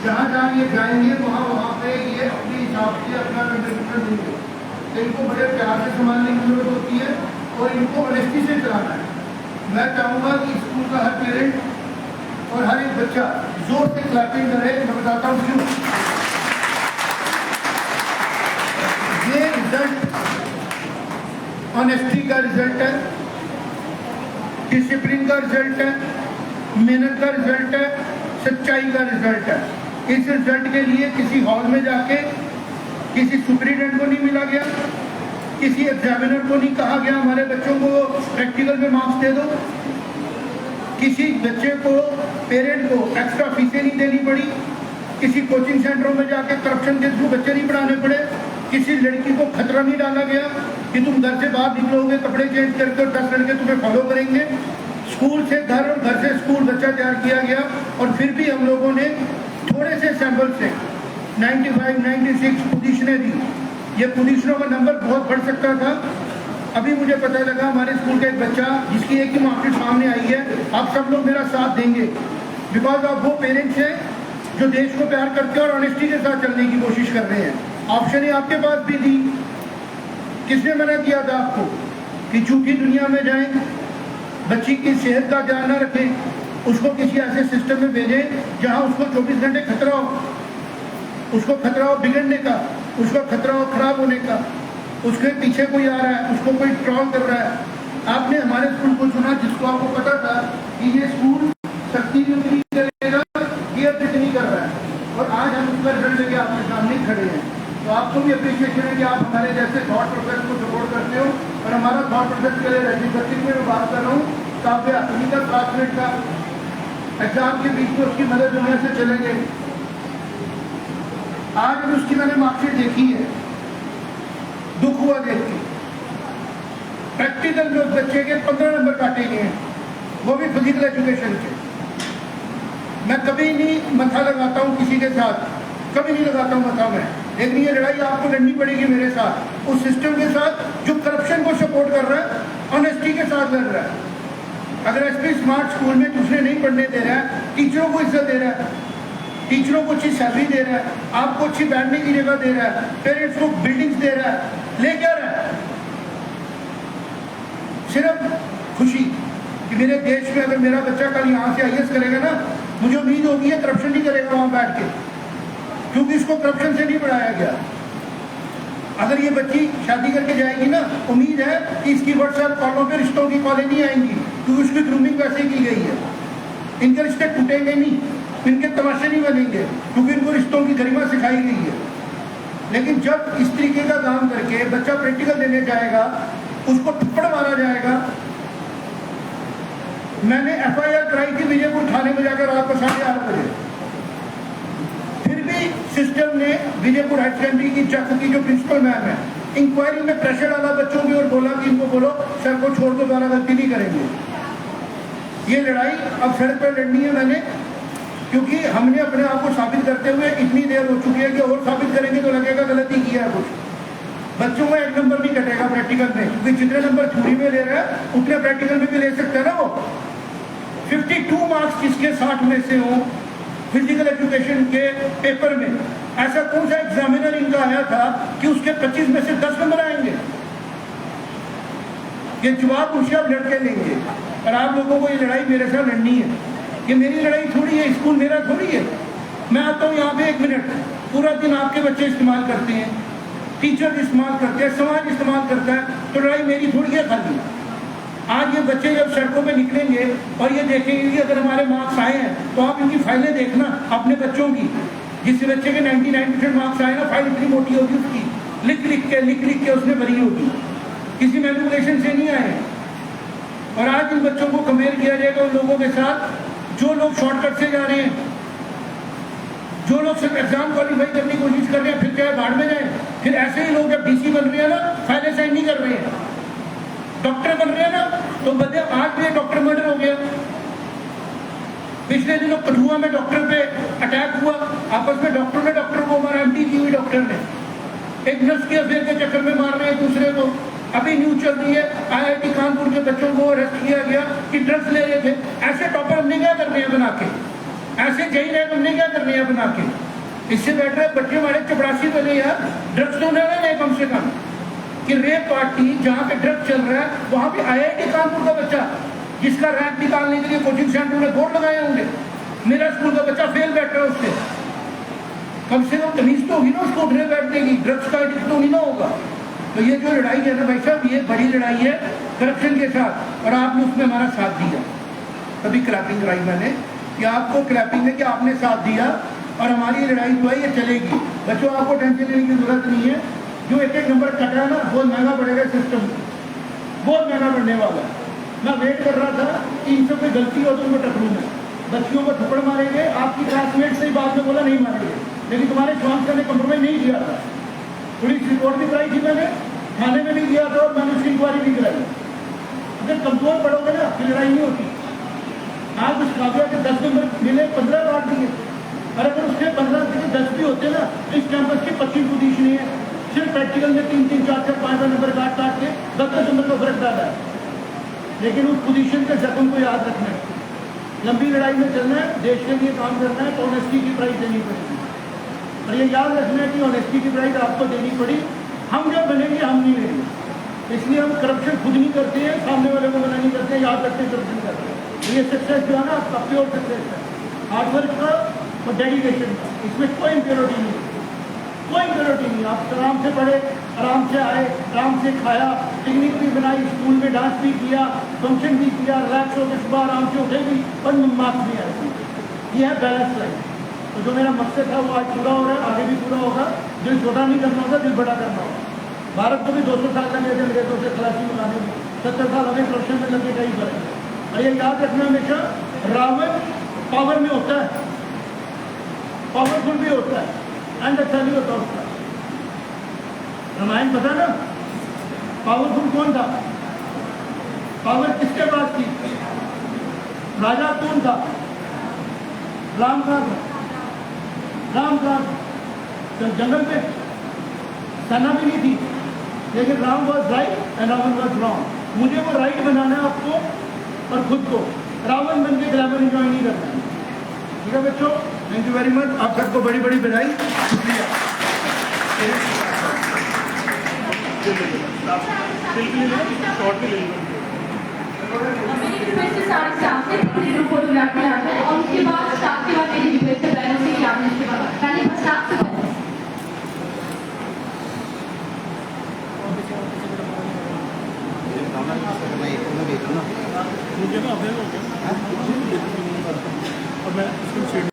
जहाँ जहाँ ये जाएंगे वहाँ वहाँ पे ये अपने हिसाब से अपना कंट्रीब्यूशन देंगे। तो इनको बड़े प्यार से संभालने की जरूरत होती है और इनको ऑनेस्टी से चलाना है। मैं चाहूँगा कि स्कूल का हर पेरेंट और हर एक बच्चा जोर से क्लैपिंग करे। मैं बताता हूँ क्यों। ये रिजल्ट ऑनेस्टी का रिजल्ट है, डिसिप्लिन का रिजल्ट है, मेहनत का रिजल्ट है, सच्चाई का रिजल्ट है। इस रिजल्ट के लिए किसी हॉल में जाके किसी सुपरिटेंडेंट को नहीं मिला गया, किसी एग्जामिनर को नहीं कहा गया हमारे बच्चों को प्रैक्टिकल में मार्क्स दे दो, किसी बच्चे को पेरेंट को एक्स्ट्रा फीसें नहीं देनी पड़ी, किसी कोचिंग सेंटरों में जाके करप्शन के थ्रू बच्चे नहीं पढ़ाने पड़े, किसी लड़की को खतरा नहीं डाला गया कि तुम घर से बाहर निकलोगे कपड़े चेंज करके 10 लड़के तुम्हें फॉलो करेंगे। स्कूल से घर और घर से स्कूल बच्चा तैयार किया गया। और फिर भी हम लोगों ने थोड़े से सैंपल से 95, 96 पोजीशनें दी। ये पोजीशनों का नंबर बहुत बढ़ सकता था। अभी मुझे पता लगा हमारे स्कूल का एक बच्चा जिसकी एक ही मार्कशीट सामने आई है, आप सब लोग मेरा साथ देंगे बिकॉज आप वो पेरेंट्स हैं जो देश को प्यार करते हैं और ऑनेस्टी के साथ चलने की कोशिश कर रहे हैं। ऑप्शन आपके पास भी थी। किसने मना किया था आपको कि झूठी दुनिया में जाएं, बच्ची की सेहत का ध्यान न रखें, उसको किसी ऐसे सिस्टम में भेजें जहां उसको 24 घंटे खतरा हो, उसको खतरा हो बिगड़ने का, उसको खतरा हो खराब होने का, उसके पीछे कोई आ रहा है, उसको कोई ट्रॉल कर रहा है। आपने हमारे स्कूल को चुना जिसको आपको पता था कि ये स्कूल सख्ती भी उतनी करेगा, केयर जितनी कर रहा है, और आज हम उसका रिजल्ट लेके आपके सामने खड़े हैं। तो आपको भी अप्रिशिएशन है कि आप हमारे जैसे थॉट प्रोसेस को सपोर्ट करते हो। और हमारा थॉट प्रोसेस के लिए रजिस्ट्रेशन में मैं बात कर रहा हूँ, काव्य का 7 मिनट का एग्जाम के बीच में उसकी मदद दुनिया से चलेंगे। आज भी उसकी मैंने मार्कशीट देखी है, दुख हुआ देख के। प्रैक्टिकल में उस बच्चे के 15 नंबर काटे गए हैं, वो भी फिजिकल एजुकेशन के। मैं कभी नहीं मथा लगाता हूँ किसी के साथ, कभी नहीं लगाता हूँ मथा मैं, लेकिन ये लड़ाई आपको लड़नी पड़ेगी मेरे साथ, उस सिस्टम के साथ जो करप्शन को सपोर्ट कर रहा है, ऑनेस्टी के साथ लड़ रहा है। अगर एसपी स्मार्ट स्कूल में ट्यूशन नहीं पढ़ने दे रहा है, टीचरों को इज्जत दे रहा है, टीचरों को अच्छी सैलरी दे रहा है, आपको अच्छी बैठने की जगह दे रहा है, पेरेंट्स को बिल्डिंग्स दे रहा है, ले क्या रहा है? सिर्फ खुशी कि मेरे देश में अगर मेरा बच्चा कल यहाँ से IAS करेगा ना, मुझे उम्मीद होगी है करप्शन नहीं करेगा वहाँ बैठ के, क्योंकि इसको करप्शन से नहीं पढ़ाया गया। अगर ये बच्ची शादी करके जाएगी ना, उम्मीद है कि इसकी व्हाट्सएप कॉलों पे रिश्तों की कॉलें नहीं आएंगी, क्योंकि उसकी ग्रूमिंग वैसे की गई है। इनके रिश्ते टूटेंगे नहीं, इनके तमाशे नहीं बनेंगे, क्योंकि इनको रिश्तों की गरिमा सिखाई गई है। लेकिन जब इस तरीके का काम करके बच्चा प्रैक्टिकल देने जाएगा, उसको थप्पड़ मारा जाएगा। मैंने FIR कराई थी विजयपुर थाने में जाकर रात को 8:30 बजे, फिर भी सिस्टम ने विजयपुर हाई सेकेंडरी की चक की जो प्रिंसिपल मैम है, इंक्वायरी में प्रेशर डाला बच्चों की और बोला कि इनको बोलो सर को छोड़ दो, दोबारा गलती नहीं करेंगे। ये लड़ाई अब सड़क पर लड़नी है मैंने, क्योंकि हमने अपने आप को साबित करते हुए इतनी देर हो चुकी है कि और साबित करेंगे तो लगेगा गलती किया है कुछ। बच्चों में 1 नंबर नहीं कटेगा प्रैक्टिकल में, क्योंकि जितने नंबर थ्योरी में ले रहा है उतने प्रैक्टिकल में भी ले सकता है ना वो। 52 मार्क्स जिसके 60 में से हो फिजिकल एजुकेशन के पेपर में, ऐसा कौन सा एग्जामिनर इनका आया था कि उसके 25 में से 10 नंबर आएंगे? ये जवाब मुझसे आप लड़के लेंगे, और आप लोगों को ये लड़ाई मेरे साथ लड़नी है। ये मेरी लड़ाई थोड़ी है, स्कूल मेरा थोड़ी है। मैं आता हूँ यहाँ पे 1 मिनट, पूरा दिन आपके बच्चे इस्तेमाल करते हैं, टीचर इस्तेमाल करते हैं, समाज इस्तेमाल करता है, तो लड़ाई मेरी थोड़ी है खाली। आज ये बच्चे जब सड़कों पे निकलेंगे और ये देखेंगे कि अगर हमारे मार्क्स आए हैं, तो आप इनकी फाइलें देखना अपने बच्चों की। जिस बच्चे के 99% मार्क्स आए ना, फाइल इतनी मोटी होगी उसकी, लिख लिख के उसने भरी होगी, किसी मैनिपुलेशन से नहीं आए। और आज इन बच्चों को कंपेयर किया जाएगा उन लोगों के साथ जो लोग शॉर्टकट से जा रहे हैं, जो लोग सिर्फ एग्जाम क्वालिफाई करने की कोशिश कर रहे हैं, फिर चाहे बाढ़ में जाए। फिर ऐसे ही लोग जब DC बन रहे हैं ना, फाइलें साइन नहीं कर रहे हैं, डॉक्टर बन रहे हैं ना, तो बदले आज भी डॉक्टर मर्डर हो गया। पिछले दिनों कठुआ में डॉक्टर पे अटैक हुआ, आपस में डॉक्टर ने डॉक्टर को मारा, MD की हुई डॉक्टर ने, एक नर्स के अफेयर के चक्कर में मार रहे हैं दूसरे को। अभी न्यूज चल रही है IIT कानपुर के बच्चों को अरेस्ट किया गया कि ड्रग्स ले रहे थे। ऐसे टॉपर हमने क्या करने हैं बना के? ऐसे जई रहे हमने क्या करने हैं बना के। इससे बेटर है बच्चे हमारे चपरासी तो नहीं यार, ड्रग्स तो नहीं कम से कम, कि रेप पार्टी जहाँ पे ड्रग्स चल रहा है वहाँ पे IIT कानपुर का बच्चा जिसका रैंक निकालने के लिए कोचिंग सेंटर में बोर्ड लगाए होंगे, मेरा स्कूल का बच्चा फेल बैठ रहा है उससे, कम से कम तमीज तो होगी ना उसको उठने बैठने की, ड्रग्स का एडिक्ट तो नहीं ना होगा। तो ये जो लड़ाई है ना भाई साहब, ये बड़ी लड़ाई है करप्शन के साथ, और आपने उसमें हमारा साथ दिया। तभी क्लैपिंग कराई मैंने कि आपको क्लैपिंग है कि आपने साथ दिया, और हमारी लड़ाई जो है ये चलेगी। बच्चों आपको टेंशन लेने की जरूरत नहीं है, जो एक एक नंबर कट रहा है ना बहुत महंगा पड़ेगा सिस्टम, बहुत महंगा पड़ने वाला है। मैं वेट कर रहा था कि इन सब में गलती हो तो उनको टकरूँ मैं, बच्चियों को थप्पड़ मारेंगे, आपकी क्लासमेट से ही बाद में बोला नहीं मारेंगे, लेकिन तुम्हारे स्वास्थ्य ने कंप्रोमाइज नहीं किया था। पुलिस रिपोर्ट भी कराई थी मैंने, थाने में भी दिया था, और मैंने उसकी इंक्वायरी भी कराई। अगर कमजोर पड़ोगे ना फिर लड़ाई नहीं होती। आप उस काव्या के 10 नंबर मिले, 15 काट दिए, और अगर उसके 15 के 10 भी होते ना, इस कैंपस की 25 पोजीशन है, सिर्फ प्रैक्टिकल में 3-3, 4-4, 5 नंबर काट के 10-10 नंबर का फर्क डाला है। लेकिन उस पोजीशन के जख्म को याद रखना है, लंबी लड़ाई में चलना है, देश के लिए काम करना है, तो ऑनेस्टी की प्राइस देनी पड़ेगी। और ये याद रखना है कि ऑनेस्टी की प्राइस आपको देनी पड़ी, हम जब बनेंगे हम नहीं लेंगे। इसलिए हम करप्शन खुद नहीं करते हैं, सामने वाले को मना नहीं करते हैं, याद रखते हैं करप्शन करते हैं। तो ये सक्सेस जो है ना आपका प्योर सक्सेस है, हार्डवर्क का और डेडिकेशन का, इसमें कोई इम्प्योरिटी नहीं, कोई इम्प्योरिटी नहीं। आप आराम से पढ़े, आराम से आए, आराम से खाया, पिकनिक भी बनाई, स्कूल में डांस भी किया, फंक्शन भी किया, रिलैक्स होकर सुबह आराम से उठे भी, और मार्क्स भी आए। ये है बैलेंस लाइफ। तो जो मेरा मकसद था वो आज पूरा हो रहा है, आगे भी पूरा होगा। दिल छोटा नहीं करना होगा, दिल बड़ा करना होगा। भारत को भी 200 साल लगे थे अंग्रेजों से खलासी बनाने में, 70 साल हमें करप्शन में लगे कई बार। और ये याद रखना हमेशा, रावण पावर में होता है, पावरफुल भी होता है, एंड अच्छा भी होता है उसका। रामायण पता ना, पावरफुल कौन था, पावर किसके पास थी, राजा कौन था, राम का राम का तो जंगल में सेना भी नहीं थी, लेकिन Ram was right and Ravan was wrong. मुझे वो राइट बनाना है आपको और खुद को, रावण बन के ग्लैमर एंजॉय नहीं करना है। ठीक है बच्चों, थैंक यू वेरी मच, आप सबको बड़ी बड़ी बधाई, शुक्रिया। फोटोग्राफी आता है और उसके बाद